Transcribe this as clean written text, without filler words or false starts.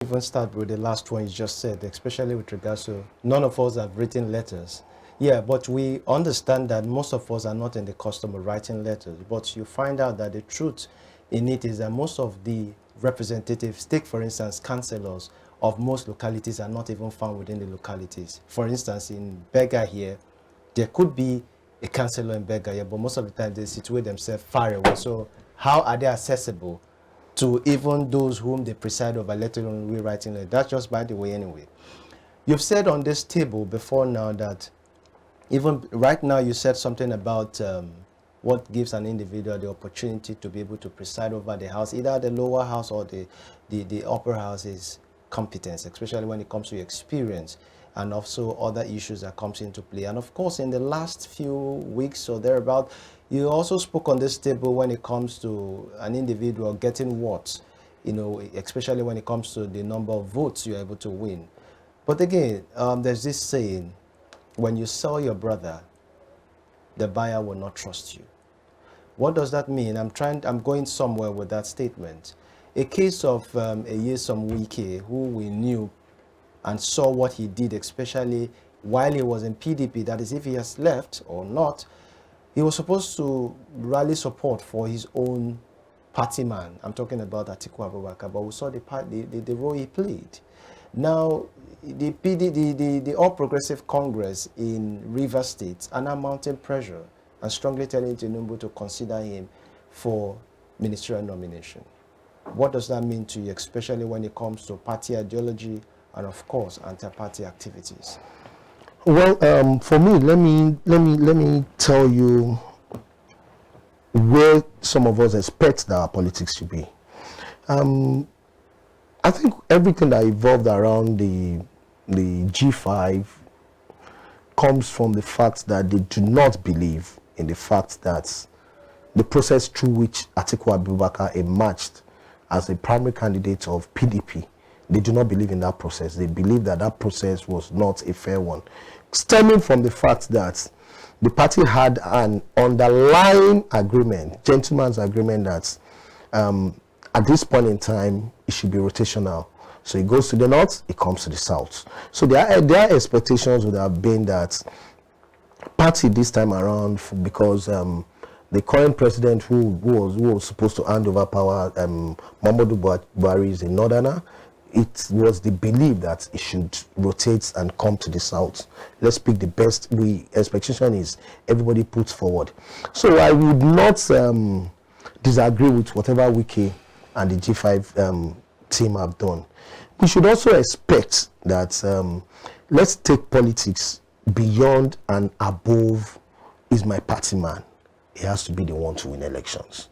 Even start with the last one you just said, especially with regards to none of us have written letters. Yeah, but we understand that most of us are not in the custom of writing letters. But you find out that the truth in it is that most of the representatives, take for instance, councillors of most localities are not even found within the localities. For instance, in Bega here, there could be a councillor in Bega here, but most of the time they situate themselves far away. So how are they accessible to even those whom they preside over, let alone rewriting it? That's just by the way anyway. You've said on this table before now that even right now you said something about what gives an individual the opportunity to be able to preside over the house, either the lower house or the upper house, is competence, especially when it comes to experience and also other issues that comes into play. And of course, in the last few weeks or thereabout, you also spoke on this table when it comes to an individual getting what, you know, especially when it comes to the number of votes you're able to win. But again, there's this saying, when you sell your brother, the buyer will not trust you. What does that mean? I'm going somewhere with that statement. A case of Nyesom Wike, who we knew and saw what he did, especially while he was in PDP, that is, if he has left or not, he was supposed to rally support for his own party man. I'm talking about Atiku Abubakar, but we saw the role he played. Now, the All Progressive Congress in Rivers State are now mounting pressure and strongly telling Tinubu to consider him for ministerial nomination. What does that mean to you, especially when it comes to party ideology and, of course, anti-party activities? Well, for me, let me tell you where some of us expect that our politics should be. I think everything that evolved around the G5 comes from the fact that they do not believe in the fact that the process through which Atiku Abubakar emerged as a primary candidate of PDP, they do not believe in that process. They believe that that process was not a fair one, stemming from the fact that the party had an underlying agreement, gentleman's agreement, that at this point in time, it should be rotational. So it goes to the north, it comes to the south. So their expectations would have been that party this time around, because the current president who was supposed to hand over power, Muhammadu Buhari, is a northerner. It was the belief that it should rotate and come to the south. Let's pick the best. The expectation is everybody puts forward. So I would not disagree with whatever Wike and the G5 team have done. We should also expect that let's take politics beyond and above, is my party man. He has to be the one to win elections.